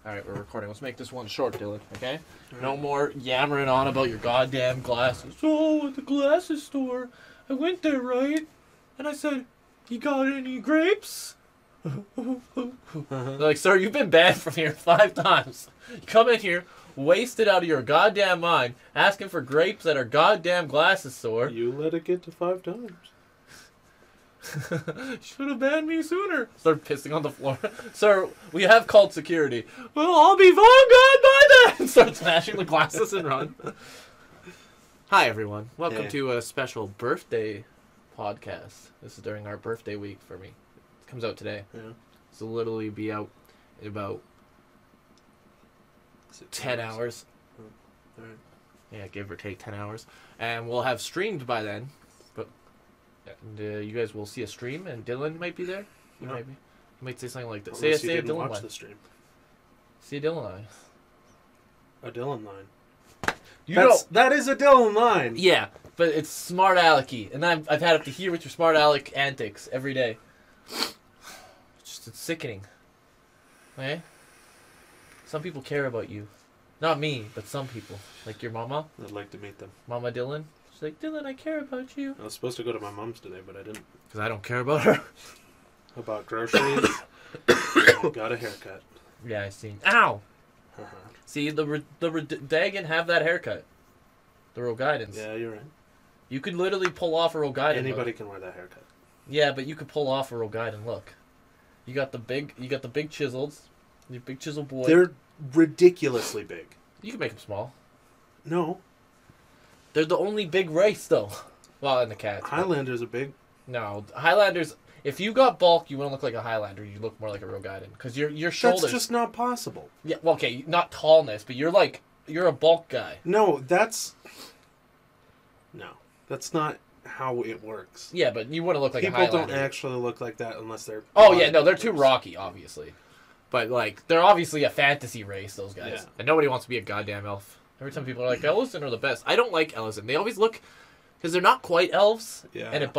Alright, we're recording. Let's make this one short, Dylan, okay? Right. No more yammering on about your goddamn glasses. Oh, at the glasses store, I went there, right? And I said, you got any grapes? They're like, sir, you've been banned from here 5 times. You come in here, wasted out of your goddamn mind, asking for grapes at our goddamn glasses store. You let it get to 5 times. Should have banned me sooner. Start pissing on the floor. Sir, we have called security. Well, I'll be gone by then. Start smashing the glasses and run. Hi, everyone. Welcome to a special birthday podcast. This is during our birthday week for me. It comes out today. Yeah. So literally be out in about 10 hours. All right. Yeah, give or take 10 hours. And we'll have streamed by then. And you guys will see a stream, and Dylan might be there. You might be. You might say something like that. Say a Dylan line. The stream. See a Dylan line. A Dylan line. That is a Dylan line. Yeah, but it's smart alecky, and I've had it to hear with your smart aleck antics every day. It's sickening. Okay? Some people care about you, not me, but some people, like your mama. I'd like to meet them. Mama Dylan. She's like, Dylan, I care about you. I was supposed to go to my mom's today, but I didn't. Because I don't care about her. I bought groceries. I got a haircut. Yeah, I seen. Ow! See, the Dagan have that haircut. The Rogaidens. Yeah, you're right. You could literally pull off a Rogaiden. Anybody can wear that haircut. Yeah, but you could pull off a Rogaiden look. You got the big chisels. Your big chisel boy. They're ridiculously big. You can make them small. No. They're the only big race, though. Well, and the cats. Highlanders are big. No, Highlanders. If you got bulk, you wouldn't look like a Highlander. You look more like a Rogaiden because your shoulders. That's just not possible. Yeah. Well, okay, not tallness, but you're a bulk guy. No, that's not how it works. Yeah, but you wouldn't look like a People Highlander. don't actually look like that unless they're. Oh yeah, no, they're too rocky, obviously. But they're obviously a fantasy race. Those guys, yeah. And nobody wants to be a goddamn elf. Every time people are like, Ellison are the best. I don't like Ellison. They always look... Because they're not quite elves. Yeah. And it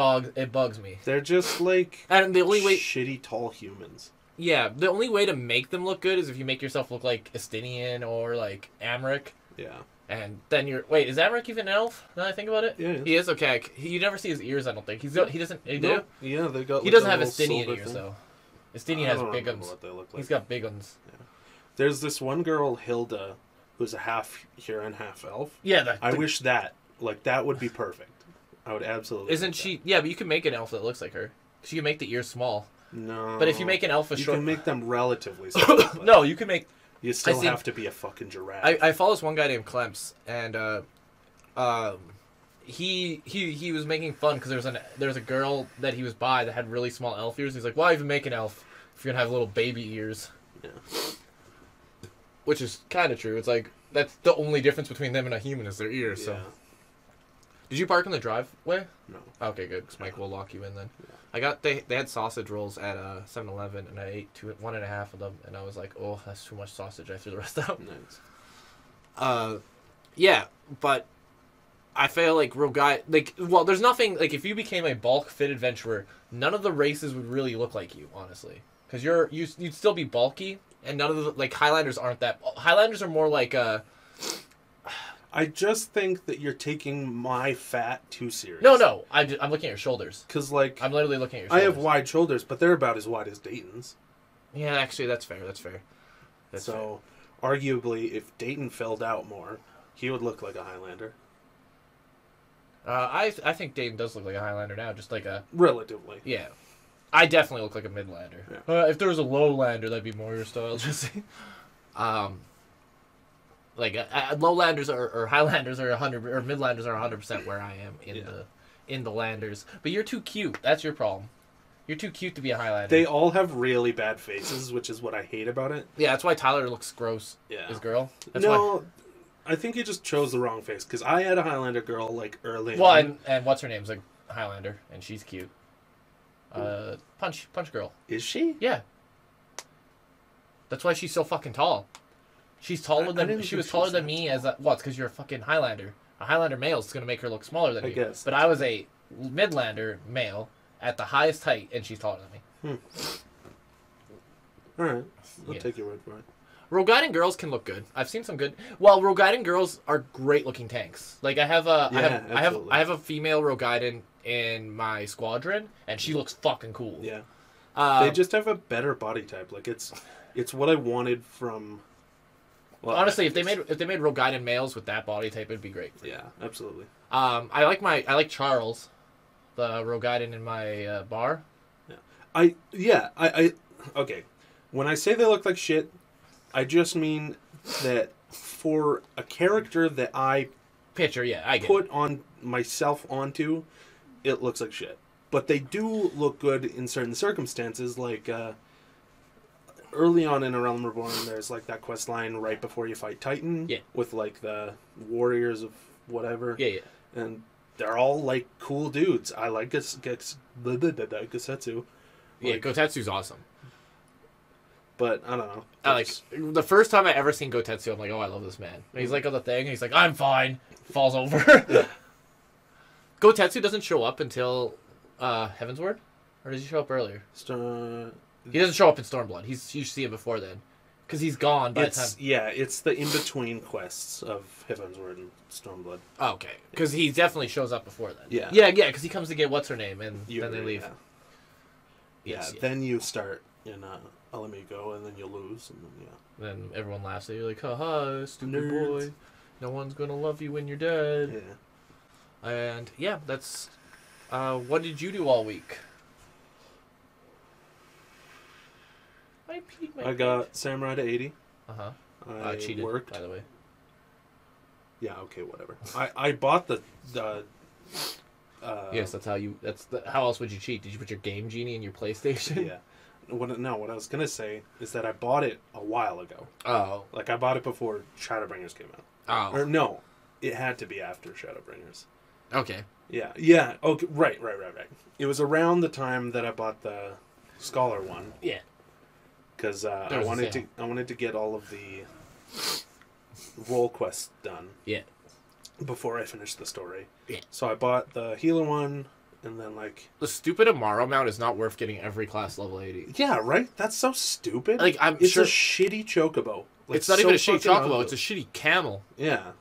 bugs me. They're just like... And the only way... shitty tall humans. Yeah. The only way to make them look good is if you make yourself look like Estinian or like Amric. Yeah. And then you're... Wait, is Amric even an elf? Now that I think about it? Yeah, he is? Okay. You never see his ears, I don't think. He doesn't... He do? Yeah, they got... He doesn't have Estinian ears, though. Estinian has big ones. What they look like. He's got big ones. Yeah. There's this one girl, Hilda... who's a half Huron, half elf. Yeah, I wish that would be perfect. I would absolutely. Isn't she? Yeah, but you can make an elf that looks like her. She can make the ears small. No. But if you make an elf, you can make them relatively small. No, you can make. You still have to be a fucking giraffe. I follow this one guy named Clemps, and he was making fun because there was a girl that he was by that had really small elf ears. He's like, why even make an elf if you're gonna have little baby ears? Yeah. Which is kind of true. It's like, that's the only difference between them and a human is their ears, so. Yeah. Did you park in the driveway? No. Okay, good, because Mike will lock you in then. Yeah. They had sausage rolls at 7-Eleven, and I ate 1.5 of them, and I was like, oh, that's too much sausage. I threw the rest out. Nice. Yeah, but I feel like there's nothing, like, if you became a bulk fit adventurer, none of the races would really look like you, honestly. Because you'd still be bulky, and none of the, like, Highlanders aren't that. Highlanders are more like I just think that you're taking my fat too serious. No, I'm looking at your shoulders. Because, like, I'm literally looking at your shoulders. I have wide shoulders, but they're about as wide as Dayton's. Yeah, actually, that's fair. So, arguably, if Dayton filled out more, he would look like a Highlander. I think Dayton does look like a Highlander now, just like a... Relatively. Yeah. I definitely look like a Midlander. Yeah. If there was a Lowlander, that'd be more your style, Jesse. Lowlanders or Highlanders are 100, or Midlanders are 100% where I am in the Landers. But you're too cute. That's your problem. You're too cute to be a Highlander. They all have really bad faces, which is what I hate about it. Yeah, that's why Tyler looks gross. Yeah. His girl. I think he just chose the wrong face, because I had a Highlander girl, like, early on. Well, and what's her name's a Highlander, and she's cute. Punch girl. Is she? Yeah. That's why she's so fucking tall. She's taller than she was taller than me as a it's because you're a fucking Highlander. A Highlander male is gonna make her look smaller than you. I guess. But I was a Midlander male at the highest height, and she's taller than me. All right, I'll take your word for it. Rogue Guiding girls can look good. I've seen some good. Well, Rogue Guiding girls are great looking tanks. Like I have a, I have a female Rogue Guiding in my squadron, and she looks fucking cool. Yeah. They just have a better body type. Like it's what I wanted from. Well, honestly, if they made Rogue Guiding males with that body type, it'd be great. Yeah, absolutely. I like Charles, the Rogue Guiding in my bar. Yeah. I okay. When I say they look like shit, I just mean that for a character that I put on myself onto, it looks like shit. But they do look good in certain circumstances, like early on in A Realm Reborn, there's like that quest line right before you fight Titan, with like the warriors of whatever, and they're all like cool dudes. I like Gotetsu. Yeah, Gotetsu's awesome. But I don't know. I like the first time I ever seen Gotetsu, I'm like, oh, I love this man. And he's like on the thing, and he's like, I'm fine. Falls over. Gotetsu doesn't show up until Heavensward, or does he show up earlier? He doesn't show up in Stormblood. You see him before then, because he's gone by the time. Yeah, it's the in between quests of Heavensward and Stormblood. Oh, okay, because he definitely shows up before then. Yeah, because he comes to get what's her name, and then they leave. Yeah. Then you start in Alamigo, and then you lose, and then everyone laughs at you like, haha, stupid boy. No one's gonna love you when you're dead. Yeah. And that's. What did you do all week? I got Samurai to 80. I cheated, worked. By the way. Yeah. Okay. Whatever. I bought the. Yes, that's how you. How else would you cheat? Did you put your Game Genie in your PlayStation? Yeah. What I was gonna say is that I bought it a while ago. Oh. Like I bought it before Shadowbringers came out. Oh. Or no, it had to be after Shadowbringers. Okay. Yeah. Okay. Right. It was around the time that I bought the Scholar one. Yeah. Because I wanted to get all of the role quests done. Yeah. Before I finished the story. Yeah. So I bought the healer one, and then like the stupid Amaro mount is not worth getting every class level 80. Yeah. Right. That's so stupid. Like it's a shitty chocobo. Like, it's not even a shitty chocobo. It's a shitty camel. Yeah.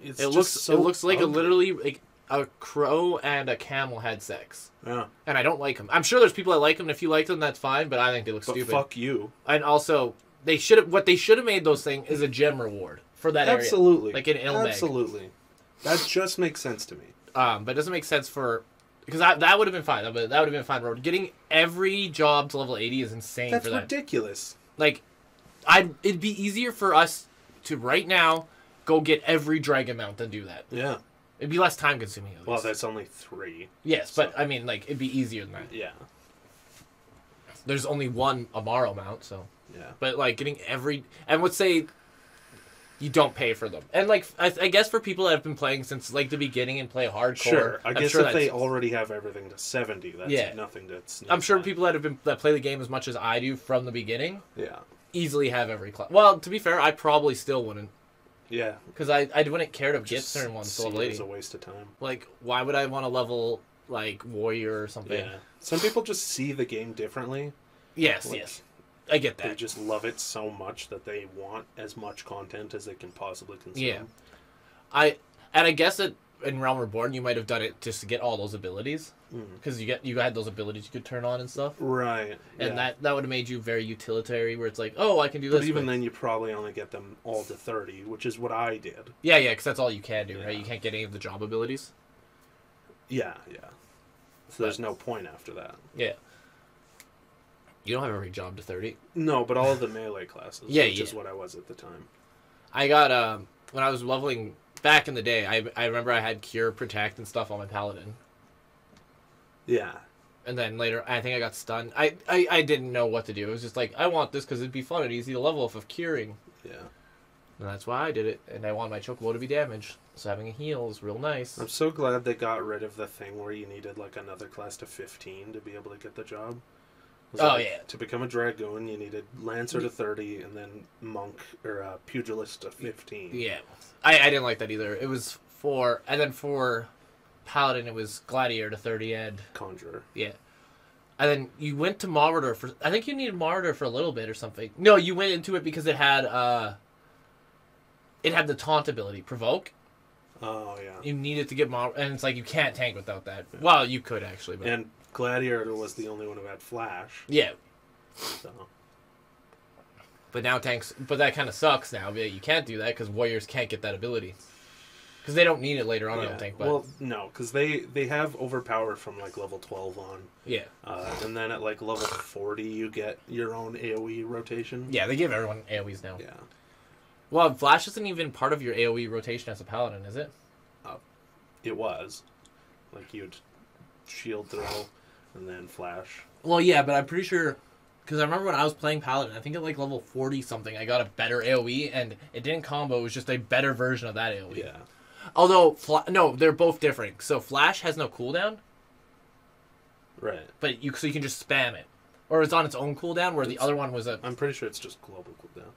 It looks like literally like a crow and a camel had sex. Yeah. And I don't like them. I'm sure there's people that like them. If you like them, that's fine. But I think they look stupid. Fuck you. And also, what they should have made those things is a gem reward for that area. Absolutely. Like in Ilmeg. Absolutely. That just makes sense to me. But it doesn't make sense because that would have been fine. That would have been fine. Road getting every job to level 80 is insane. That's for that. ridiculous. Like, it'd be easier for us to right now go get every dragon mount than do that. Yeah. It'd be less time consuming. At least. Well, that's only 3. Yes, so. But I mean, like, it'd be easier than that. Yeah. There's only one Amaro mount, so. Yeah. But like getting and let's say you don't pay for them, and like I guess for people that have been playing since like the beginning and play hardcore. Sure, I guess if they already have everything to 70, that's nothing to. I'm sure people that play the game as much as I do from the beginning. Yeah. Easily have every class. Well, to be fair, I probably still wouldn't. Yeah. Because I wouldn't care to get certain ones to level 80. It's a waste of time. Like, why would I want to level like warrior or something? Yeah. Some people just see the game differently. Yes. Like, yes. I get that. They just love it so much that they want as much content as they can possibly consume. Yeah. I guess that in Realm Reborn you might have done it just to get all those abilities because you had those abilities you could turn on and stuff. Right. And that would have made you very utilitarian, where it's like, oh, I can do this. But even then, you probably only get them all to 30, which is what I did. Yeah, because that's all you can do, right? You can't get any of the job abilities. Yeah. So there's no point after that. Yeah. You don't have every job to 30. No, but all of the melee classes, which is what I was at the time. I got, when I was leveling back in the day, I remember I had Cure, Protect, and stuff on my Paladin. Yeah. And then later, I think I got stunned. I didn't know what to do. It was just like, I want this because it'd be fun and easy to level off of curing. Yeah. And that's why I did it. And I want my Chocobo to be damaged. So having a heal is real nice. I'm so glad they got rid of the thing where you needed like another class to 15 to be able to get the job. To become a Dragoon, you needed Lancer to 30 and then Monk or Pugilist to 15. Yeah. I didn't like that either. It was and then for Paladin, it was Gladiator to 30 and... Conjurer. Yeah. And then you went to Marauder for... I think you needed Marauder for a little bit or something. No, you went into it because it had the taunt ability, Provoke. Oh, yeah. You needed to get Marauder, and it's like you can't tank without that. Yeah. Well, you could actually. But... And Gladiator was the only one who had Flash. Yeah. So... But now tanks... But that kind of sucks now. You can't do that because Warriors can't get that ability. Because they don't need it later on, I don't think. But... Well, no, because they have overpower from, like, level 12 on. Yeah. And then at, like, level 40, you get your own AoE rotation. Yeah, they give everyone AoEs now. Yeah. Well, Flash isn't even part of your AoE rotation as a Paladin, is it? It was. Like, you'd shield throw and then Flash. Well, yeah, but I'm pretty sure... Because I remember when I was playing Paladin, I think at like level 40-something, I got a better AoE, and it didn't combo, it was just a better version of that AoE. Yeah. Although, no, they're both different. So Flash has no cooldown. Right. But so you can just spam it. Or it's on its own cooldown, where the other one was a... I'm pretty sure it's just global cooldown.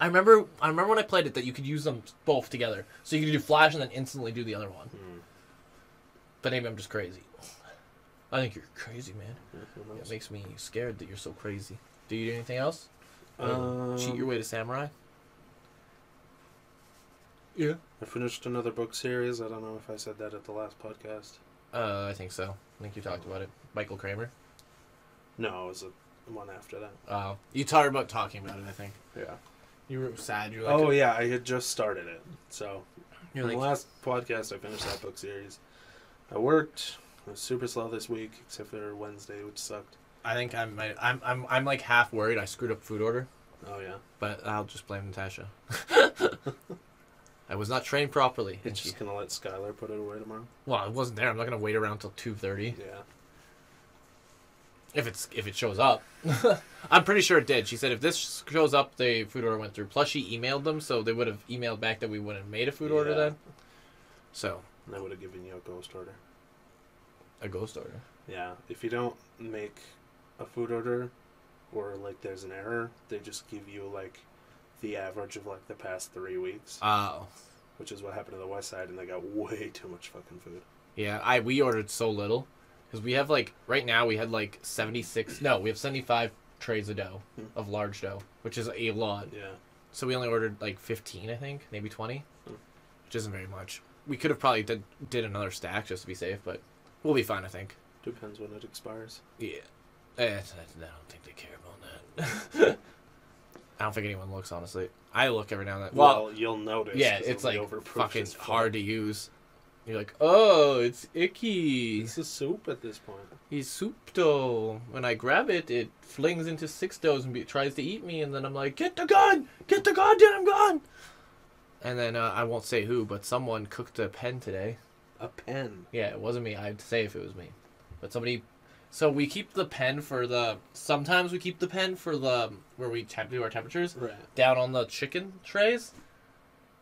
I remember when I played it that you could use them both together. So you could do Flash and then instantly do the other one. Mm. But maybe I'm just crazy. I think you're crazy, man. Yeah, it makes me scared that you're so crazy. Do you do anything else? Cheat your way to Samurai? Yeah. I finished another book series. I don't know if I said that at the last podcast. I think so. I think you talked about it. Michael Kramer? No, it was the one after that. Oh. You talked about talking about it, I think. Yeah. You were sad. You're like, oh, yeah. I had just started it. So, in the last podcast, I finished that book series. I worked... I was super slow this week, except for Wednesday, which sucked. I think I'm like half worried I screwed up food order. Oh yeah. But I'll just blame Natasha. I was not trained properly. You're just gonna let Skylar put it away tomorrow? Well, it wasn't there. I'm not gonna wait around till 2:30. Yeah. If it shows up. I'm pretty sure it did. She said if this shows up, the food order went through. Plus she emailed them, so they would have emailed back that we wouldn't have made a food order then. So. And I would have given you a ghost order. A ghost order? Yeah. If you don't make a food order or, like, there's an error, they just give you, like, the average of, like, the past 3 weeks. Oh. Which is what happened to the West Side, and they got way too much fucking food. Yeah, we ordered so little. Because we have, like, right now we had, like, 76... No, we have 75 trays of dough, of large dough, which is a lot. Yeah. So we only ordered, like, 15, I think, maybe 20, which isn't very much. We could have probably did another stack just to be safe, but... We'll be fine, I think. Depends when it expires. Yeah. I don't think they care about that. I don't think anyone looks, honestly. I look every now and then. Well, you'll notice. Yeah, it's like fucking hard to use. You're like, oh, it's icky. This is soup at this point. He's soup dough. When I grab it, it flings into 6 doughs and tries to eat me, and then I'm like, get the gun! Get the goddamn gun! And then I won't say who, but someone cooked a pen today. A pen? Yeah, it wasn't me. I'd say if it was me. But somebody... So we keep the pen for the... Sometimes we keep the pen for the... Where we do our temperatures. Right. Down on the chicken trays.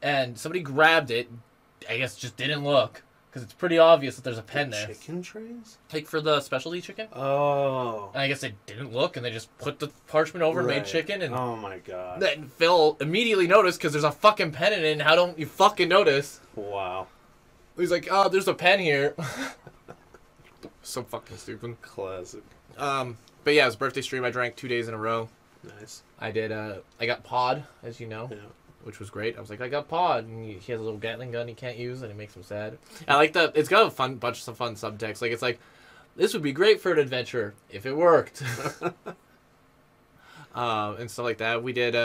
And somebody grabbed it. I guess just didn't look. Because it's pretty obvious that there's a pen there. Chicken trays? Like for the specialty chicken. Oh. And I guess they didn't look. And they just put the parchment over and made chicken. And oh my god. Then Phil immediately noticed because there's a fucking pen in it. And how don't you fucking notice? Wow. He's like, oh, there's a pen here. So fucking stupid. Classic. But yeah, it was birthday stream. I drank 2 days in a row. Nice. I did. I got pod, as you know, which was great. I was like, I got pod, and he has a little Gatling gun he can't use, and it makes him sad. I like the. It's got a bunch of fun subtext. Like it's like, this would be great for an adventure if it worked. And stuff like that. We did.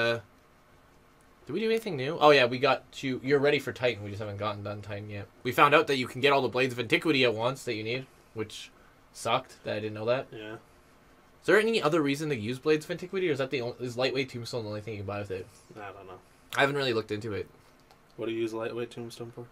Did we do anything new? Oh yeah, we got to... You're ready for Titan. We just haven't gotten done Titan yet. We found out that you can get all the Blades of Antiquity at once that you need, which sucked that I didn't know that. Yeah. Is there any other reason to use Blades of Antiquity, or is that is Lightweight Tombstone the only thing you can buy with it? I don't know. I haven't really looked into it. What do you use Lightweight Tombstone for?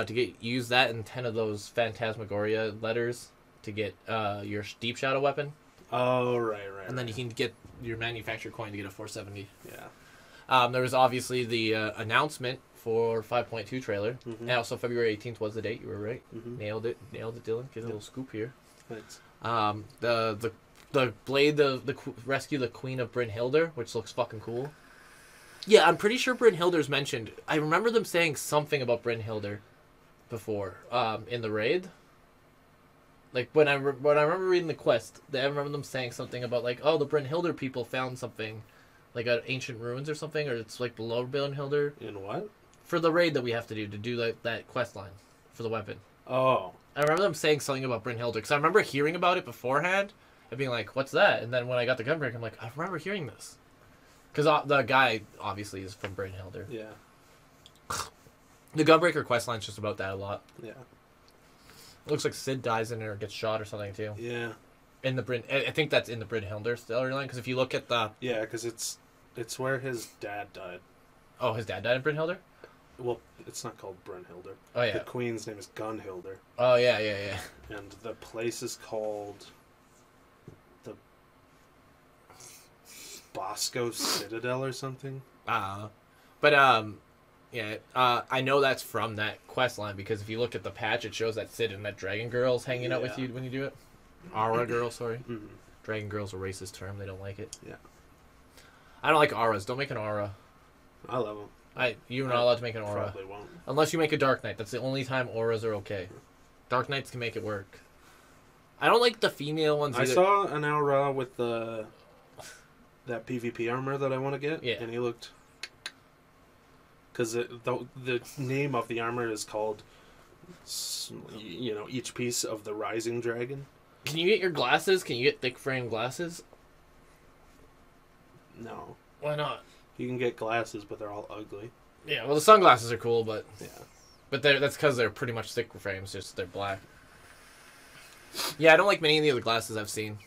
To use that and 10 of those Phantasmagoria letters to get your Deep Shadow weapon. Oh, right. And then you can get your manufacturer coin to get a 470. Yeah. There was obviously the announcement for 5.2 trailer. Mm-hmm. And also February 18th was the date. You were right. Mm-hmm. Nailed it, Dylan. Get a little scoop here. Thanks. The blade, the rescue the Queen of Brynhildr, which looks fucking cool. Yeah, I'm pretty sure Brynhildr's mentioned. I remember them saying something about Brynhildr before in the raid. Like when I remember reading the quest, I remember them saying something about like, oh, the Brynhildr people found something, like ancient ruins or something, or it's like below Brynhildr. In what? For the raid that we have to do like that quest line for the weapon. Oh. I remember them saying something about Brynhildr because I remember hearing about it beforehand and being like, "What's that?" And then when I got the gunbreaker, I'm like, "I remember hearing this," because the guy obviously is from Brynhildr. Yeah. The gunbreaker quest line's just about that a lot. Yeah. It looks like Sid dies in it or gets shot or something too. Yeah. In the I think that's in the Brynhildr storyline because if you look at the because it's where his dad died. Oh, his dad died in Brynhildr? Well, it's not called Brynhildr. Oh yeah. The queen's name is Gunhildr. Oh yeah. And the place is called the Bosco Citadel or something. But I know that's from that quest line because if you look at the patch, it shows that Sid and that dragon girl's hanging out with you when you do it. Aura girl, sorry. Mm-hmm. Dragon girl's a racist term. They don't like it. Yeah. I don't like auras. Don't make an aura. I love them. You're not allowed to make an aura. Probably won't. Unless you make a Dark Knight. That's the only time auras are okay. Dark Knights can make it work. I don't like the female ones either. I saw an aura with that PvP armor that I want to get. Yeah. And he looked... Because the name of the armor is called, each piece of the Rising Dragon. Can you get your glasses? Can you get thick frame glasses? No. Why not? You can get glasses, but they're all ugly. Yeah, well, the sunglasses are cool, but... Yeah. But that's because they're pretty much thick frames, just they're black. Yeah, I don't like many of the other glasses I've seen.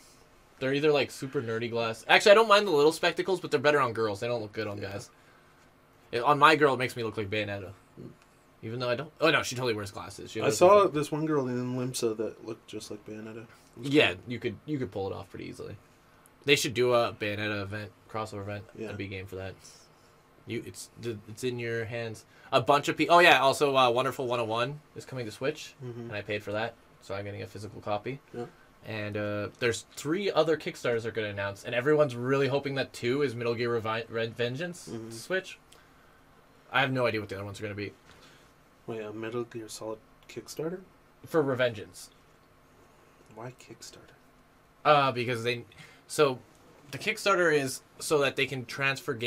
They're either, like, super nerdy glass. Actually, I don't mind the little spectacles, but they're better on girls. They don't look good on guys. On my girl, it makes me look like Bayonetta. Even though I don't... Oh, no, she totally wears glasses. I saw this one girl in Limsa that looked just like Bayonetta. Yeah, cool. you could pull it off pretty easily. They should do a Bayonetta event, crossover event. Yeah. I'd be game for that. It's in your hands. A bunch of people... Oh, yeah, also Wonderful 101 is coming to Switch, and I paid for that, so I'm getting a physical copy. Yeah. And there's 3 other Kickstarters they're going to announce, and everyone's really hoping that 2 is Metal Gear Red Vengeance to Switch. I have no idea what the other ones are going to be. Wait, a Metal Gear Solid Kickstarter? For Revengeance. Why Kickstarter? Because So, the Kickstarter is so that they can transfer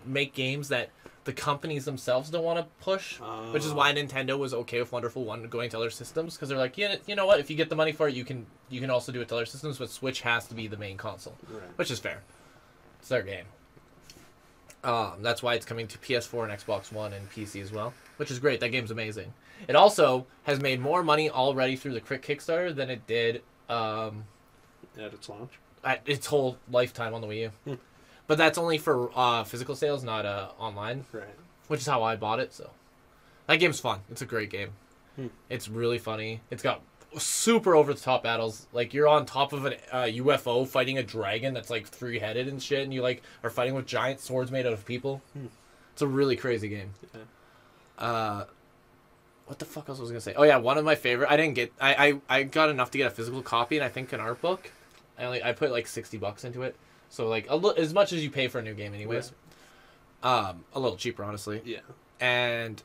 make games that the companies themselves don't want to push, which is why Nintendo was okay with Wonderful 1 going to other systems, because they're like, yeah, you know what, if you get the money for it, you can also do it to other systems, but Switch has to be the main console, which is fair. It's their game. That's why it's coming to PS4 and Xbox One and PC as well, which is great. That game's amazing. It also has made more money already through the Kickstarter than it did at its launch. At its whole lifetime on the Wii U. But that's only for physical sales, not online. Right. Which is how I bought it. So that game's fun. It's a great game. It's really funny. It's got super over the top battles. Like you're on top of a UFO fighting a dragon that's like 3-headed and shit, and you like are fighting with giant swords made out of people. It's a really crazy game. Yeah. What the fuck else was I gonna say? Oh yeah, one of my favorite. I didn't get. I got enough to get a physical copy, and I think an art book. I put like $60 into it, so like as much as you pay for a new game, anyways. Right. A little cheaper, honestly. Yeah. And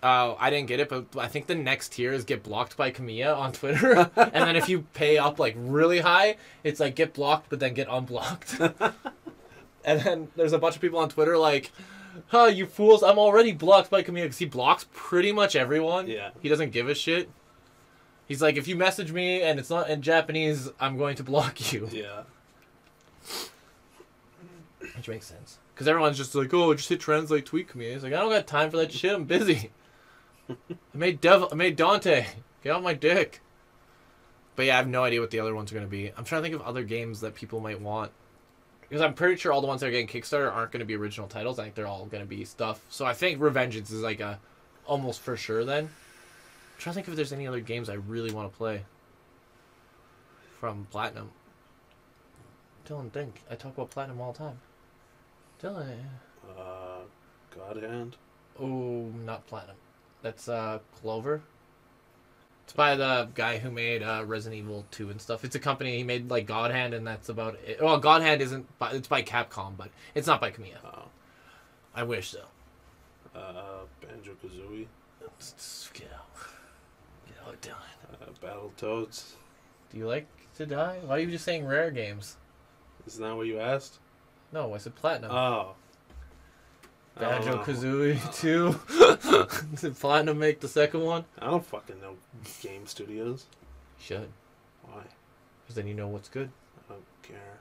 I didn't get it, but I think the next tier is get blocked by Kamiya on Twitter, and then if you pay up like really high, it's like get blocked, but then get unblocked. And then there's a bunch of people on Twitter like, "Huh, you fools! I'm already blocked by Kamiya," because he blocks pretty much everyone. Yeah. He doesn't give a shit. He's like, if you message me and it's not in Japanese, I'm going to block you. Yeah. Which makes sense. Because everyone's just like, oh, just hit translate tweet me. He's like, I don't got time for that shit. I'm busy. I made Dante. Get off my dick. But yeah, I have no idea what the other ones are going to be. I'm trying to think of other games that people might want. Because I'm pretty sure all the ones that are getting Kickstarter aren't going to be original titles. I think they're all going to be stuff. So I think Revengeance is like a almost for sure then. I'm trying to think if there's any other games I really want to play from Platinum. Dylan, think. I talk about Platinum all the time. Dylan. God Hand. Oh, not Platinum. That's Clover. It's by the guy who made Resident Evil 2 and stuff. It's a company. He made like God Hand, and that's about it. Well, God Hand isn't. It's by Capcom, but it's not by Kamiya. Oh. I wish so. Banjo-Kazooie. Get out. Get out, Dylan. Battletoads. Do you like to die? Why are you just saying rare games? Isn't that what you asked? No, I said platinum. Oh. Banjo-Kazooie 2. Did Platinum make the second one? I don't fucking know game studios. You should. Why? Because then you know what's good. I don't care.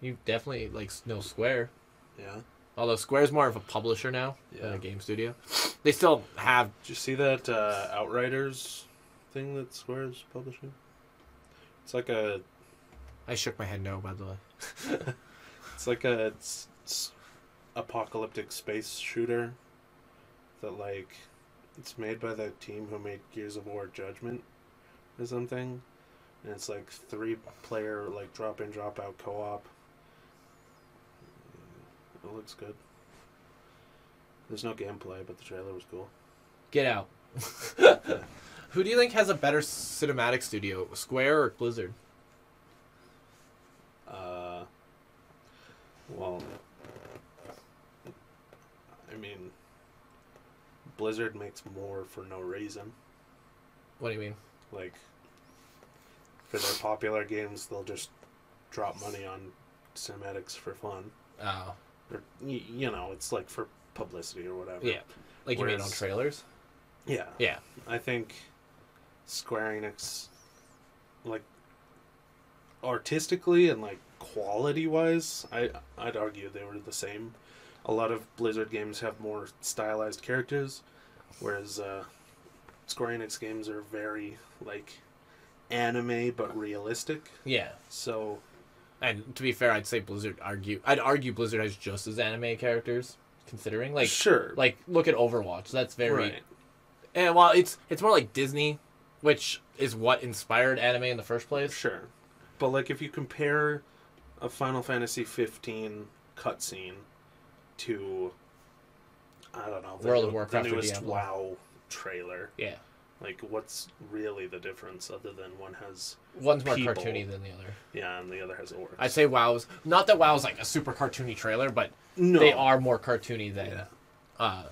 You definitely know Square. Yeah. Although Square's more of a publisher now than a game studio. They still have... Did you see that Outriders thing that Square's publishing? It's like a... I shook my head no, by the way. It's like a apocalyptic space shooter that, like, it's made by the team who made Gears of War Judgment or something. And it's like 3-player, like, drop-in, drop-out co-op. It looks good. There's no gameplay, but the trailer was cool. Get out. Who do you think has a better cinematic studio, Square or Blizzard? Well, I mean, Blizzard makes more for no reason. What do you mean? Like, for their popular games, they'll just drop money on cinematics for fun. Oh. Or, you know, it's like for publicity or whatever. Yeah. Like you mean on trailers? Yeah. Yeah. I think Square Enix, like, artistically and, like, quality-wise, I'd argue they were the same. A lot of Blizzard games have more stylized characters, whereas Square Enix games are very, like, anime but realistic. Yeah. So... And to be fair, I'd argue Blizzard has just as anime characters, considering, like... Sure. Like, look at Overwatch. That's very... Right. And while it's more like Disney, which is what inspired anime in the first place. Sure. But, like, if you compare a Final Fantasy 15 cutscene to, I don't know, World of Warcraft, the newest or Diablo. WoW trailer. Yeah. Like, what's really the difference other than one has One's more people, cartoony than the other. Yeah, and the other has orcs. I'd say WoW's... Not that WoW's like a super cartoony trailer, but no. they are more cartoony than... Yeah.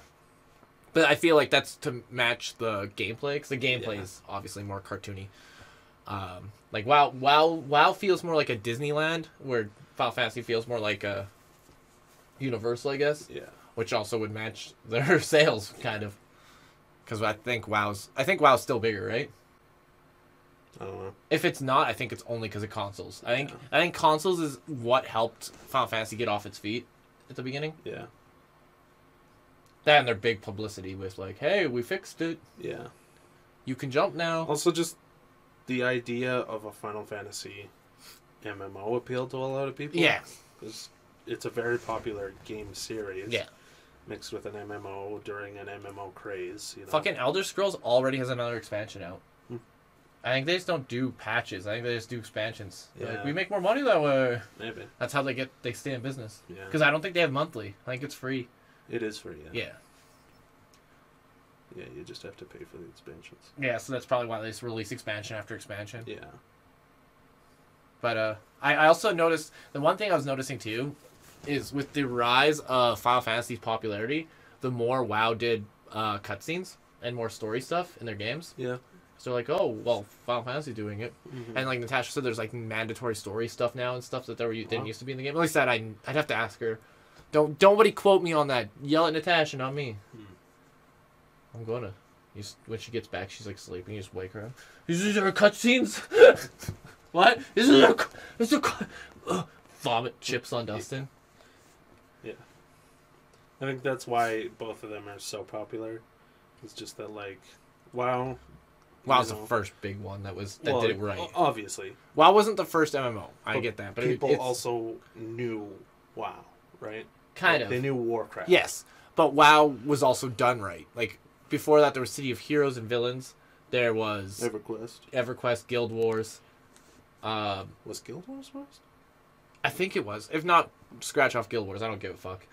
But I feel like that's to match the gameplay, because the gameplay is obviously more cartoony. Like WoW feels more like a Disneyland, where Final Fantasy feels more like a Universal, I guess. Yeah. Which also would match their sales, kind of. Because I think WoW's still bigger, right? I don't know. If it's not, I think it's only because of consoles. I think consoles is what helped Final Fantasy get off its feet at the beginning. Yeah. That and their big publicity with like, hey, we fixed it. Yeah. You can jump now. Also, just the idea of a Final Fantasy MMO appealed to a lot of people. Yeah. Because it's a very popular game series. Yeah. Mixed with an MMO during an MMO craze. You know? Fucking Elder Scrolls already has another expansion out. Hmm. I think they just don't do patches. I think they just do expansions. Yeah. Like, we make more money that way. Maybe. That's how they stay in business. Yeah. Because I don't think they have monthly. I think it's free. It is free, yeah. Yeah. Yeah, you just have to pay for the expansions. Yeah, so that's probably why they just release expansion after expansion. Yeah. But I also noticed, the one thing I was noticing too, is with the rise of Final Fantasy's popularity, the more WoW did cutscenes and more story stuff in their games. Yeah. So they're like, oh, well, Final Fantasy's doing it. Mm-hmm. And like Natasha said, there's like mandatory story stuff now and stuff that didn't used to be in the game. At least that I'd have to ask her. Don't nobody quote me on that. Yell at Natasha, not me. I'm gonna. When she gets back, she's like sleeping. You just wake her up. These are cutscenes. What? This is vomit chips on Dustin. Yeah. I think that's why both of them are so popular. It's just that, like, WoW. WoW's the first big one that did it right. Obviously. WoW wasn't the first MMO. I get that, but people it's also knew WoW, right? Kind of. They knew Warcraft. Yes, but WoW was also done right. Like before that, there was City of Heroes and Villains. There was EverQuest, Guild Wars. Was Guild Wars first? I think it was. If not, scratch off Guild Wars. I don't give a fuck.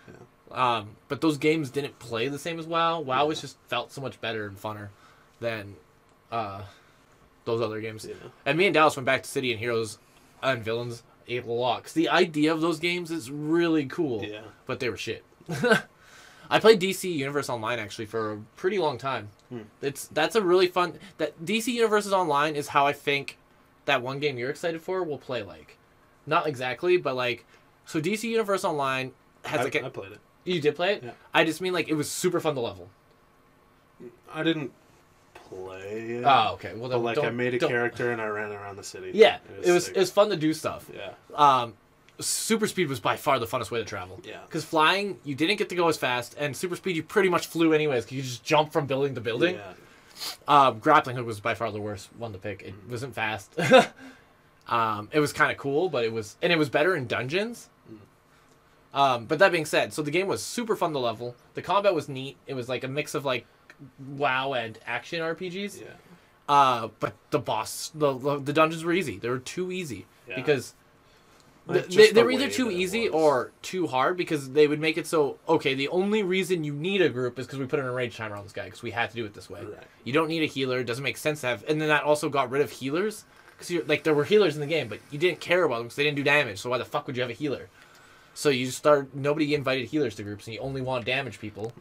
Yeah. But those games didn't play the same as WoW. WoW was just felt so much better and funner than those other games. Yeah. And me and Dallas went back to City and Heroes and Villains a lot. 'Cause the idea of those games is really cool. Yeah. But they were shit. I played DC Universe Online actually for a pretty long time. That's a really fun... That DC Universes Online is how I think that one game you're excited for will play like. Not exactly, but like, so DC Universe Online has I like a... I played it. You did play it? Yeah. I just mean like it was super fun to level. I didn't play it. Oh, okay. Well, But then like I made a character and I ran around the city. Yeah, it was fun to do stuff. Yeah. Super speed was by far the funnest way to travel. Yeah. Because flying, you didn't get to go as fast, and super speed, you pretty much flew anyways, because you just jump from building to building. Yeah. Grappling hook was by far the worst one to pick. It wasn't fast. It was kind of cool, but it was better in dungeons. But that being said, so the game was super fun to level. The combat was neat. It was like a mix of like WoW and action RPGs. Yeah. But the dungeons were easy. They were too easy because Like, they were either too easy or too hard, because they would make it so, okay, the only reason you need a group is because we put an enrage timer on this guy because we had to do it this way. Right. You don't need a healer. It doesn't make sense to have. And then that also got rid of healers, because like there were healers in the game, but you didn't care about them because they didn't do damage. So why the fuck would you have a healer? So you nobody invited healers to groups, and you only want damage people,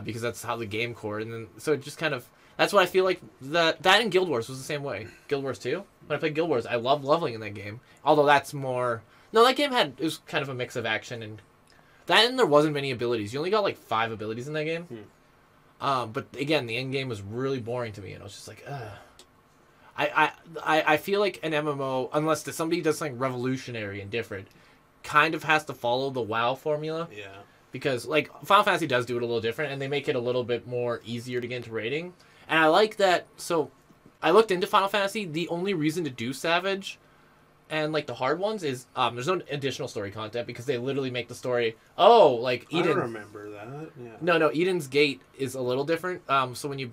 because that's how the game core. And then so it just kind of, that's what I feel like that in Guild Wars was the same way. Guild Wars 2. When I played Guild Wars, I loved leveling in that game. Although that's more, no, that game it was kind of a mix of action and that, and there wasn't many abilities. You only got like 5 abilities in that game. But again, the end game was really boring to me, and I was just like, ugh. I feel like an MMO, unless somebody does something revolutionary and different, kind of has to follow the WoW formula. Yeah. Because like Final Fantasy does do it a little different, and they make it a little bit more easier to get into raiding. And I like that. So I looked into Final Fantasy. The only reason to do Savage and like the hard ones is there's no additional story content, because they literally make the story, like Eden. I don't remember that. Yeah. No, Eden's Gate is a little different. So when you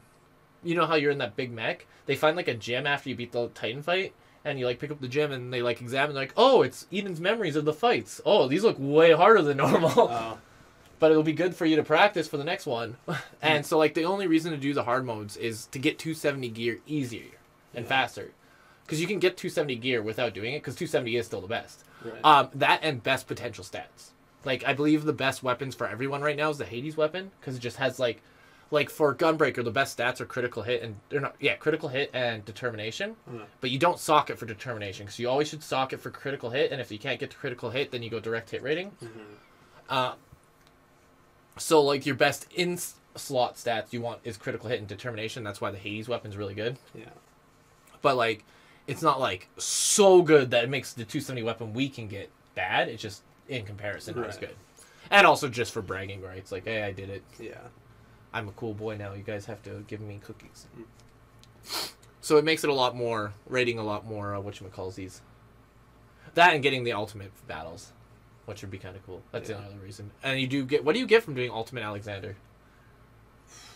know how you're in that big mech, they find like a gem after you beat the Titan fight, and you like pick up the gem and they like examine, like, oh, it's Eden's memories of the fights. Oh, these look way harder than normal. But it'll be good for you to practice for the next one. And so like the only reason to do the hard modes is to get 270 gear easier and faster. Because you can get 270 gear without doing it, because 270 is still the best. Right. That and best potential stats. Like, I believe the best weapons for everyone right now is the Hades weapon, because it just has like for Gunbreaker, the best stats are critical hit critical hit and determination. But you don't sock it for determination, because you always should sock it for critical hit, and if you can't get to critical hit, then you go direct hit rating. So like your best in slot stats you want is critical hit and determination. That's why the Hades weapon's really good. Yeah. But like, it's not like so good that it makes the 270 weapon we can get bad. It's just in comparison, not as good. And also just for bragging rights, like, hey, I did it. Yeah. I'm a cool boy now. You guys have to give me cookies. So it makes it a lot more, rating a lot more, whatchamacalls. That and getting the ultimate battles, which would be kind of cool. That's the other reason. And you do get, what do you get from doing Ultimate Alexander?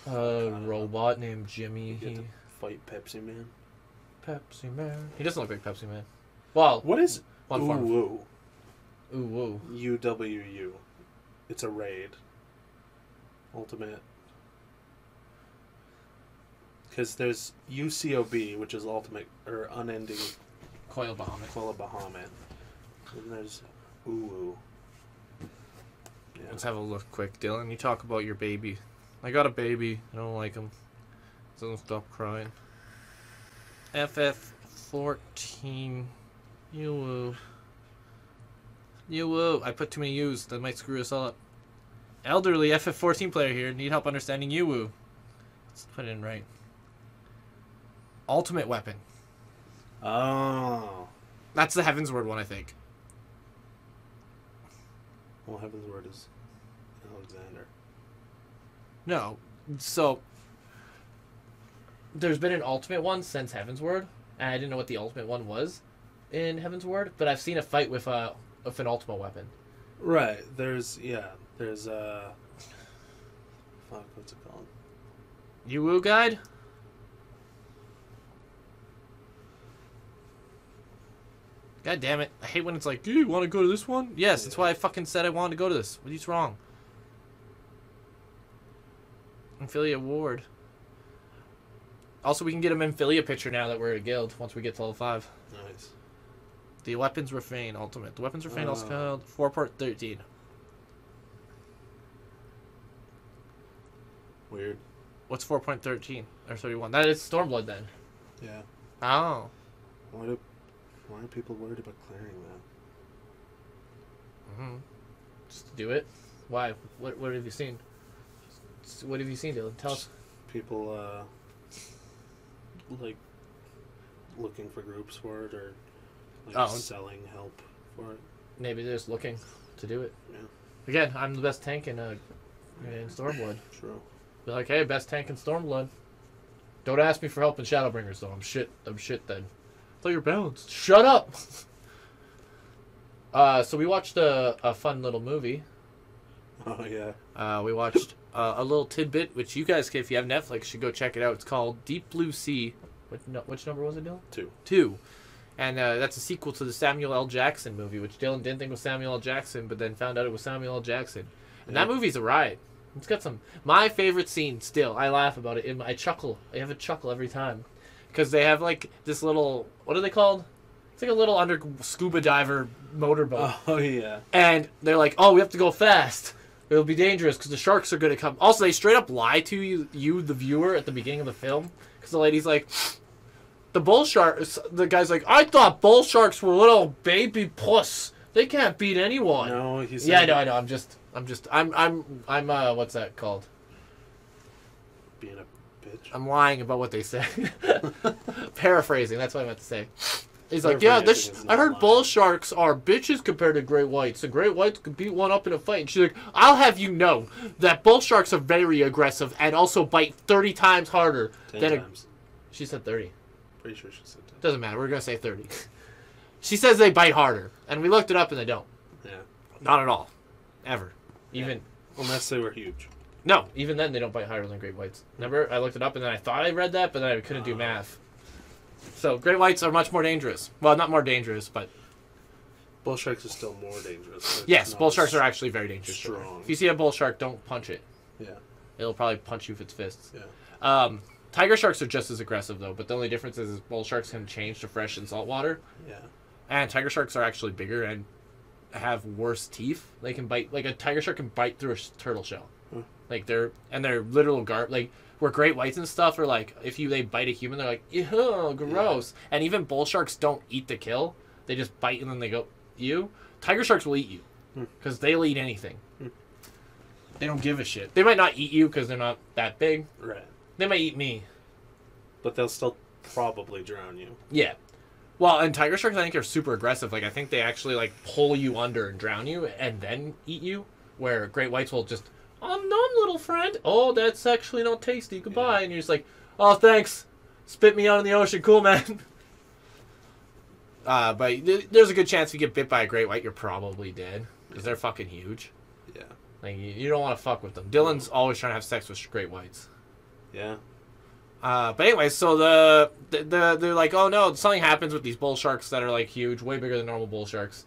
A robot named Jimmy. You get to fight Pepsi Man. Pepsi Man. He doesn't look like Pepsi Man. Well, what is one Ooh form. Woo? Ooh Woo. UWU. It's a raid. Ultimate. Because there's UCOB, which is ultimate or unending. Coil Bahamut. Coil Bahamut. And there's Ooh Woo. Yeah. Let's have a look quick, Dylan. You talk about your baby. I got a baby. I don't like him. Doesn't stop crying. FF14. You woo. You woo. I put too many U's. That might screw us all up. Elderly FF14 player here. Need help understanding you woo. Let's put it in right. Ultimate weapon. Oh. That's the Heaven's Word one, I think. Well, Heaven's Word is Alexander. No. So, there's been an Ultimate one since Heaven's Word, and I didn't know what the Ultimate one was in Heaven's Word, but I've seen a fight with an Ultimate weapon. Right. There's fuck, what's it called? You woo guide? God damn it. I hate when it's like, you want to go to this one? Yes, that's why I fucking said I wanted to go to this. What's wrong? Amphilia Ward. Also, we can get a Amphilia picture now that we're at a guild once we get to level 5. Nice. The Weapons Refrain Ultimate. The Weapons Refrain also called 4.13. Weird. What's 4.13? Or 31? That is Stormblood then. Yeah. Oh. Why are people worried about clearing that? Mm-hmm. Just do it. Why? What have you seen? What have you seen, Dylan? Tell us. People, like, looking for groups for it, or like selling help for it. Maybe they're just looking to do it. Yeah. Again, I'm the best tank in Stormblood. True. Be like, hey, best tank in Stormblood. Don't ask me for help in Shadowbringers, though. I'm shit then. I thought you were balanced. Shut up! So we watched a fun little movie. Oh, yeah. We watched a little tidbit, which you guys, if you have Netflix, should go check it out. It's called Deep Blue Sea. Which number was it, Dylan? 2. 2. And that's a sequel to the Samuel L. Jackson movie, which Dylan didn't think was Samuel L. Jackson, but then found out it was Samuel L. Jackson. And that movie's a riot. It's got some... My favorite scene, still, I laugh about it. I chuckle. I have a chuckle every time. Because they have, like, this little... What are they called? It's like a little under scuba diver motorboat. Oh, yeah. And they're like, oh, we have to go fast. It'll be dangerous because the sharks are going to come. Also, they straight up lie to you, the viewer, at the beginning of the film. Because the lady's like... The bull sharks... The guy's like, I thought bull sharks were little baby puss. They can't beat anyone. No, he's... Yeah, I know. I'm what's that called? Being a bitch. I'm lying about what they say. Paraphrasing, that's what I meant to say. He's like, yeah, I heard bull sharks are bitches compared to great whites. And great whites could beat one up in a fight. And she's like, I'll have you know that bull sharks are very aggressive and also bite 30 times harder 10 than times. She said 30. Pretty sure she said 10. Doesn't matter. We're going to say 30. She says they bite harder. And we looked it up and they don't. Yeah. Not at all. Ever. Even... Unless they were huge. No, even then they don't bite harder than great whites. Remember? I looked it up and then I thought I read that, but then I couldn't do math. So, great whites are much more dangerous. Well, not more dangerous, but... Bull sharks are still more dangerous. Yes, bull sharks are actually very dangerous. Strong. If you see a bull shark, don't punch it. Yeah. It'll probably punch you with its fists. Yeah. Tiger sharks are just as aggressive, though, but the only difference is bull sharks can change to fresh and salt water. Yeah. And tiger sharks are actually bigger and have worse teeth. They can bite... Like, a tiger shark can bite through a turtle shell. Like, they're literal like, where great whites and stuff are like, if they bite a human, they're like, ew, gross. Yeah. And even bull sharks don't eat to kill. They just bite and then they go, ew. Tiger sharks will eat you. Because they'll eat anything. They don't give a shit. They might not eat you because they're not that big. Right. They might eat me. But they'll still probably drown you. Yeah. Well, and tiger sharks, I think, are super aggressive. Like, I think they actually, like, pull you under and drown you and then eat you. Where great whites will just... Oh, no, little friend. Oh, that's actually not tasty. Goodbye. Yeah. And you're just like, oh, thanks. Spit me out in the ocean. Cool, man. But there's a good chance if you get bit by a great white, you're probably dead. Because they're fucking huge. Yeah. Like, you don't want to fuck with them. Dylan's always trying to have sex with great whites. Yeah. But anyway, so they're like, oh, no, something happens with these bull sharks that are, like, huge, way bigger than normal bull sharks.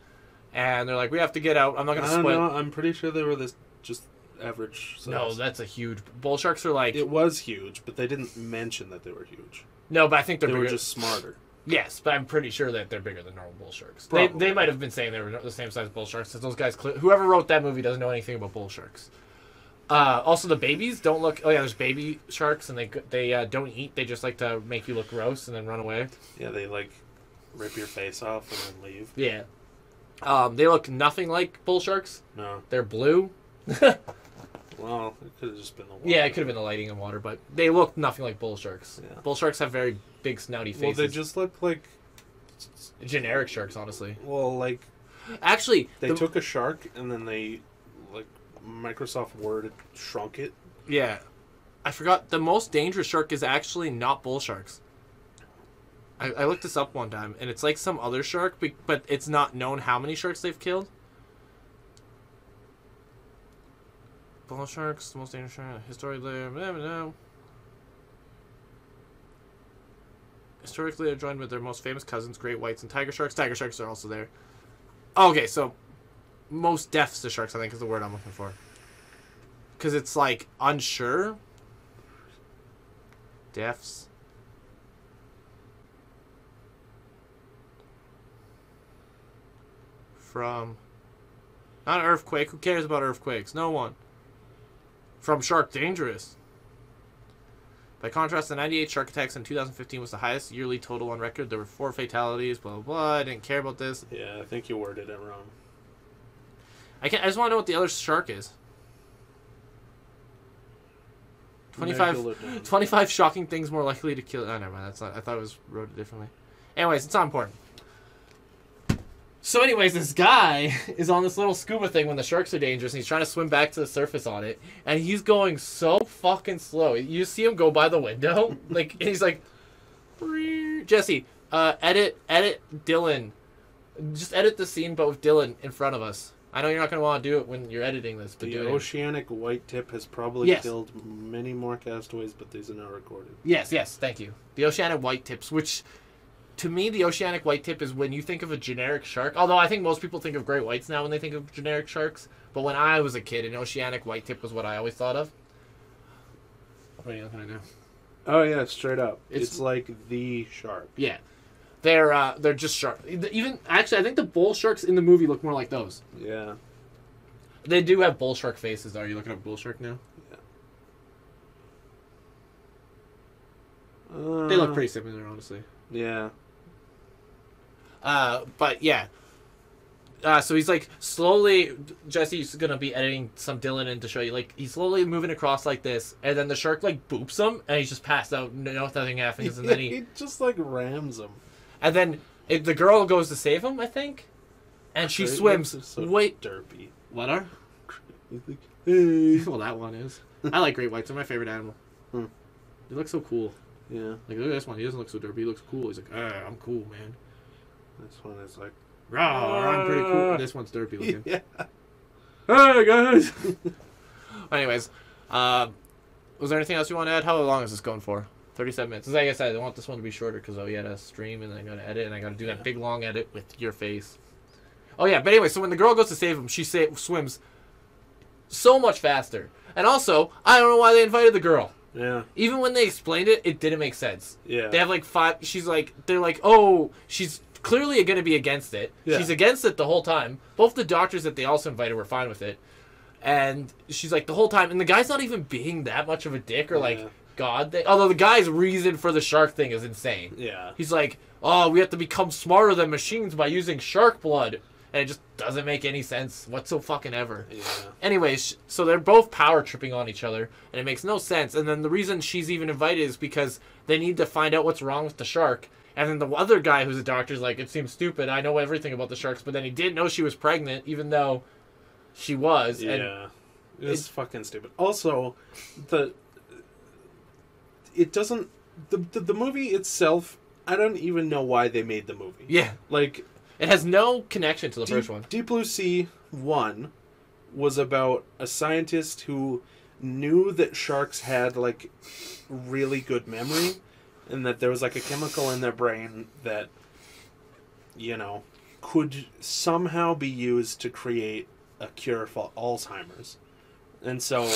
And they're like, we have to get out. I'm not going to spoil. No, I'm pretty sure they were this just... average size. No, that's a huge... Bull sharks are like... It was huge, but they didn't mention that they were huge. No, but I think they were just smarter. Yes, but I'm pretty sure that they're bigger than normal bull sharks. They might have been saying they were the same size bull sharks, because those guys... Whoever wrote that movie doesn't know anything about bull sharks. Also, the babies don't look... Oh, yeah, there's baby sharks, and they don't eat. They just like to make you look gross and then run away. Yeah, they, like, rip your face off and then leave. Yeah. They look nothing like bull sharks. No. They're blue. Well, it could have just been the water. Yeah, it could have been the lighting and water, but they look nothing like bull sharks. Yeah. Bull sharks have very big, snouty faces. Well, they just look like... generic sharks, honestly. Well, like... Actually... They took a shark, and then they, like, Microsoft Word shrunk it. Yeah. I forgot, the most dangerous shark is actually not bull sharks. I looked this up one time, and it's like some other shark, but it's not known how many sharks they've killed. Bull sharks, the most dangerous shark. Historically, they're joined with their most famous cousins, great whites and tiger sharks. Tiger sharks are also there. Okay, so most deaths to sharks, I think, is the word I'm looking for. Because it's like unsure. Deaths. From... Not an earthquake. Who cares about earthquakes? No one. From shark dangerous. By contrast, the 98 shark attacks in 2015 was the highest yearly total on record. There were 4 fatalities, blah, blah, blah. I didn't care about this. Yeah, I think you worded it wrong. I just want to know what the other shark is. 25 shocking things more likely to kill... Oh, never mind. That's not... I thought it was wrote differently. Anyways, it's not important. So anyways, this guy is on this little scuba thing when the sharks are dangerous, and he's trying to swim back to the surface on it, and he's going so fucking slow. You see him go by the window, like, and he's like, Jesse, edit Dylan. Just edit the scene, but with Dylan in front of us. I know you're not going to want to do it when you're editing this, but the oceanic white tip has probably killed many more castaways, but these are not recorded. Yes, thank you. The oceanic white tips, which... To me, the oceanic white tip is when you think of a generic shark. Although I think most people think of great whites now when they think of generic sharks. But when I was a kid, an oceanic white tip was what I always thought of. What are you looking at now? Oh yeah, straight up. It's like the shark. Yeah, they're just sharks. Even actually, I think the bull sharks in the movie look more like those. Yeah. They do have bull shark faces. Are you looking up bull shark now? Yeah. They look pretty similar, honestly. Yeah. But yeah. So he's like slowly. Jesse's gonna be editing some Dylan in to show you. Like he's slowly moving across like this, and then the shark like boops him, and he's just passed out. Nothing happens, and then he just like rams him. And then the girl goes to save him, I think, and she swims. So Wait, derpy. What are? He's like, hey. Well, that one is. I like great whites. They're my favorite animal. They look so cool. Yeah. Like look at this one. He doesn't look so derpy. He looks cool. He's like, I'm cool, man. This one is like, I'm pretty cool. This one's derpy looking. Yeah. Hey guys. Anyways, was there anything else you want to add? How long is this going for? 37 minutes. Like I said, I want this one to be shorter because we had a stream and I got to edit and I got to do that big long edit with your face. Oh yeah, but anyway, so when the girl goes to save him, she swims so much faster. And also, I don't know why they invited the girl. Yeah. Even when they explained it, it didn't make sense. Yeah. They have like 5. They're like, oh, she's clearly going to be against it. Yeah. She's against it the whole time. Both the doctors that they also invited were fine with it. And she's like the whole time. And the guy's not even being that much of a dick or like God. Although the guy's reason for the shark thing is insane. Yeah. He's like, oh, we have to become smarter than machines by using shark blood. And it just doesn't make any sense whatsoever. Yeah. Anyways, so they're both power tripping on each other, and it makes no sense. And then the reason she's even invited is because they need to find out what's wrong with the shark. And then the other guy who's a doctor is like, it seems stupid. I know everything about the sharks, but then he didn't know she was pregnant, even though she was. Yeah. And it's fucking stupid. Also, the movie itself, I don't even know why they made the movie. Yeah. Like... It has no connection to the first one. Deep Blue Sea 1 was about a scientist who knew that sharks had, like, really good memory, and that there was, like, a chemical in their brain that, you know, could somehow be used to create a cure for Alzheimer's. And so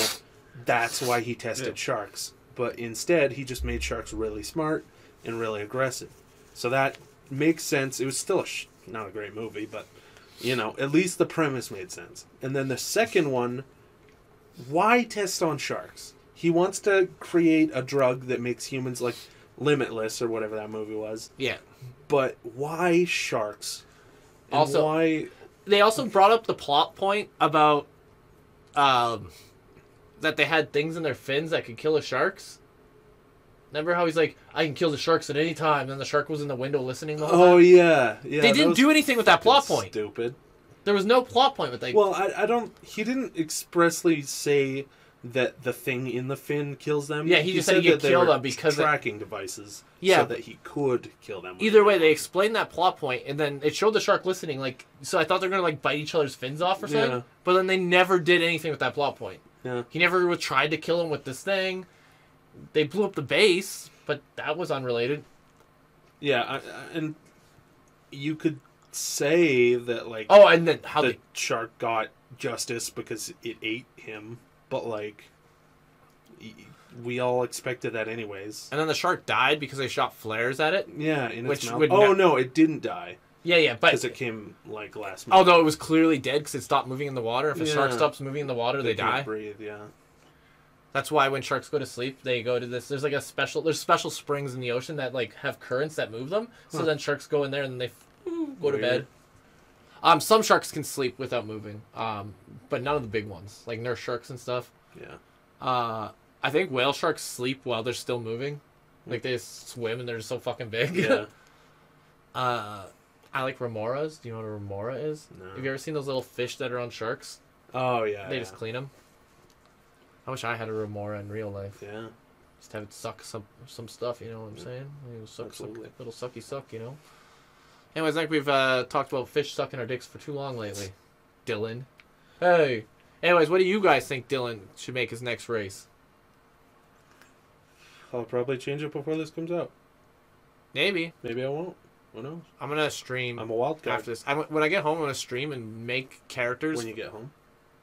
that's why he tested sharks. But instead, he just made sharks really smart and really aggressive. So that makes sense. It was still not a great movie, but, you know, at least the premise made sense. And then the second one, why test on sharks? He wants to create a drug that makes humans, like, limitless, or whatever that movie was. Yeah. But why sharks? And also, why... They also brought up the plot point about that they had things in their fins that could kill the sharks. Remember how he's like, I can kill the sharks at any time, and then the shark was in the window listening the whole time? Oh, yeah. They didn't do anything with that plot point. Stupid. There was no plot point with that. Well, I don't... He didn't expressly say that the thing in the fin kills them. Yeah, he just said he could kill them because... tracking devices so that he could kill them. Either way, they explained that plot point, and then it showed the shark listening. Like, so I thought they were going to, like, bite each other's fins off or something. Yeah. But then they never did anything with that plot point. Yeah. He never tried to kill him with this thing. They blew up the base, but that was unrelated. Yeah, and you could say that, like... Oh, and then how the shark got justice because it ate him, but, like, we all expected that anyways. And then the shark died because they shot flares at it? Yeah, in its mouth. Oh, no, it didn't die. Yeah, but... Because it came, like, last minute. Although it was clearly dead because it stopped moving in the water. If a shark stops moving in the water, they die. Can't breathe, yeah. That's why when sharks go to sleep, they go to this. There's like there's special springs in the ocean that like have currents that move them. So then sharks go in there and they go to bed. Some sharks can sleep without moving, but none of the big ones, like nurse sharks and stuff. Yeah. I think whale sharks sleep while they're still moving. Like they swim and they're just so fucking big. Yeah. I like remoras. Do you know what a remora is? No. Have you ever seen those little fish that are on sharks? Oh yeah. They just clean them. I wish I had a remora in real life. Yeah. Just have it suck some stuff. You know what I'm saying? Little sucky suck. You know. Anyways, I think we've talked about fish sucking our dicks for too long lately. Dylan. Hey. Anyways, what do you guys think Dylan should make his next race? I'll probably change it before this comes out. Maybe. Maybe I won't. Who knows? I'm going to stream. I'm a wild card. After this. When I get home, I'm going to stream and make characters. When you get home?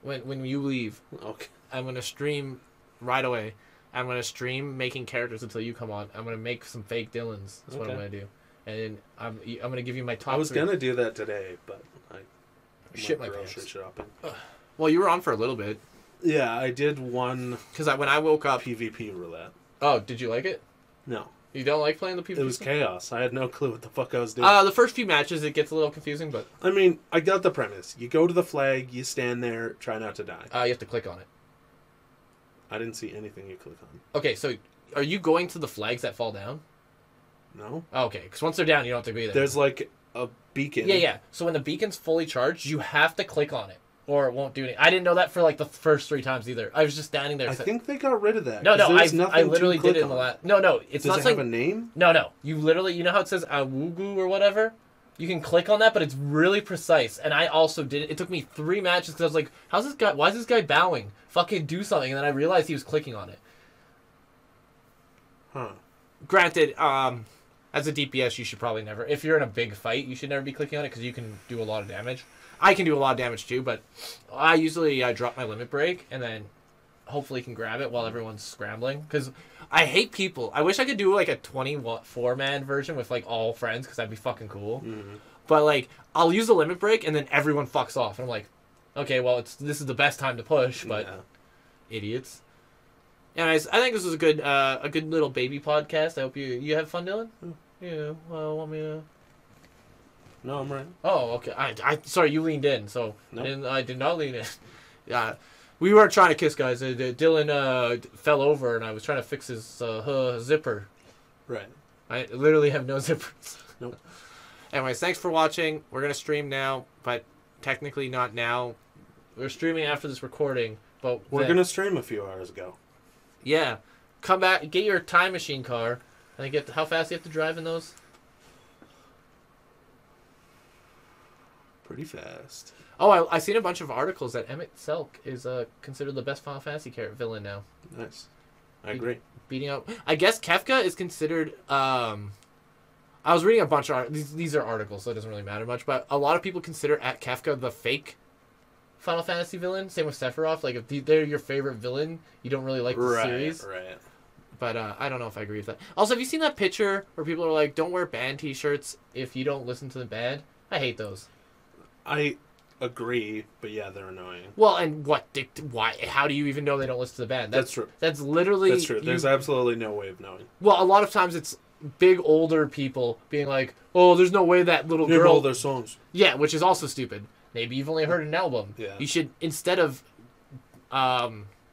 When you leave. Okay. I'm going to stream right away. I'm going to stream making characters until you come on. I'm going to make some fake Dylans. That's what I'm going to do. And then I'm going to give you my top I was 3. going to do that today, but I shit my grocery pants. shopping. Well, you were on for a little bit. Yeah, I did one. Because when I woke up. PvP roulette. Oh, did you like it? No. You don't like playing the PvP? It was chaos. I had no clue what the fuck I was doing. The first few matches, it gets a little confusing, but... I mean, I got the premise. You go to the flag, you stand there, try not to die. You have to click on it. I didn't see anything you click on. Okay, so are you going to the flags that fall down? No. Oh, okay, because once they're down, you don't have to be there. There's like a beacon. Yeah. So when the beacon's fully charged, you have to click on it, or it won't do anything. I didn't know that for like the first 3 times either. I was just standing there. I think they got rid of that. No, I literally did it in the last. No, it's not. Does it have a name? No. You literally, you know how it says awugu or whatever? You can click on that, but it's really precise. And I also did it. It took me 3 matches because I was like, how's this guy? Why is this guy bowing? Fucking do something. And then I realized he was clicking on it. Huh. Granted, as a DPS, you should probably never. If you're in a big fight, you should never be clicking on it because you can do a lot of damage. I can do a lot of damage too, but I usually drop my limit break and then hopefully can grab it while everyone's scrambling. Because I hate people. I wish I could do like a 24-man version with like all friends because that'd be fucking cool. Mm-hmm. But like, I'll use the limit break and then everyone fucks off. And I'm like, okay, well, this is the best time to push, but idiots. Anyways, I think this was a good little baby podcast. I hope you have fun, Dylan. Yeah. Well, want me to? No, I'm right. Oh, okay. I sorry, you leaned in, so Nope. I did not lean in. Yeah, we weren't trying to kiss, guys. Dylan fell over, and I was trying to fix his zipper. Right. I literally have no zippers. Nope. Anyways, thanks for watching. We're gonna stream now, but technically not now. We're streaming after this recording, but we're gonna stream a few hours ago. Yeah, come back, get your time machine car, and get how fast you have to drive in those. Pretty fast. Oh, I seen a bunch of articles that Emmett Selk is considered the best Final Fantasy villain now. Nice. I agree. Beating up, I guess Kefka is considered. I was reading a bunch of these are articles, so it doesn't really matter much. But a lot of people consider Kefka the fake Final Fantasy villain. Same with Sephiroth. Like if they're your favorite villain, you don't really like the series. Right. But I don't know if I agree with that. Also, have you seen that picture where people are like, "Don't wear band T-shirts if you don't listen to the band"? I hate those. I agree, but yeah, they're annoying. Well, and why? How do you even know they don't listen to the band? That's true. That's literally... That's true. There's absolutely no way of knowing. Well, a lot of times it's big older people being like, oh, there's no way that little girl... all their songs. Yeah, which is also stupid. Maybe you've only heard an album. Yeah. You should, instead of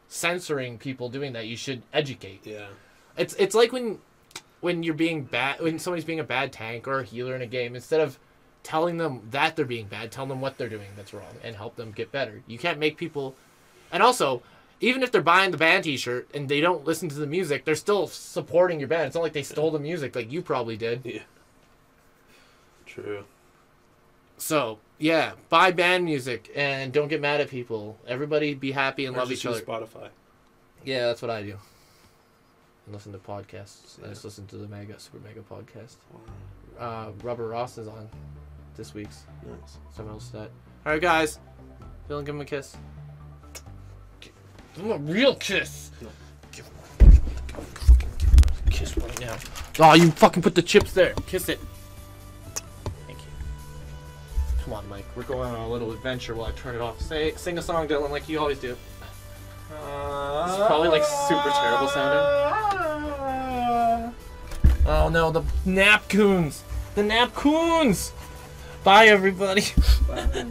censoring people doing that, you should educate. Yeah. It's like when you're being bad... When somebody's being a bad tank or a healer in a game, instead of telling them that they're being bad, tell them what they're doing that's wrong and help them get better. You can't make people... And also, even if they're buying the band t-shirt and they don't listen to the music, they're still supporting your band. It's not like they stole the music like you probably did. Yeah. True. So, yeah, buy band music and don't get mad at people. Everybody be happy and love each other. Spotify. Yeah, that's what I do. And listen to podcasts. I just listen to the Super Mega podcast. Rubber Ross is on this week's. Nice. Someone else that. All right, guys. Dylan, give him a kiss. Give him a real kiss. No. Give him a kiss right now. Oh, you fucking put the chips there. Kiss it. Thank you. Come on, Mike. We're going on a little adventure while I turn it off. Sing a song, Dylan, like you always do. This is probably like super terrible sounding. Oh no, the Napcoons! The Napcoons! Bye everybody. Bye.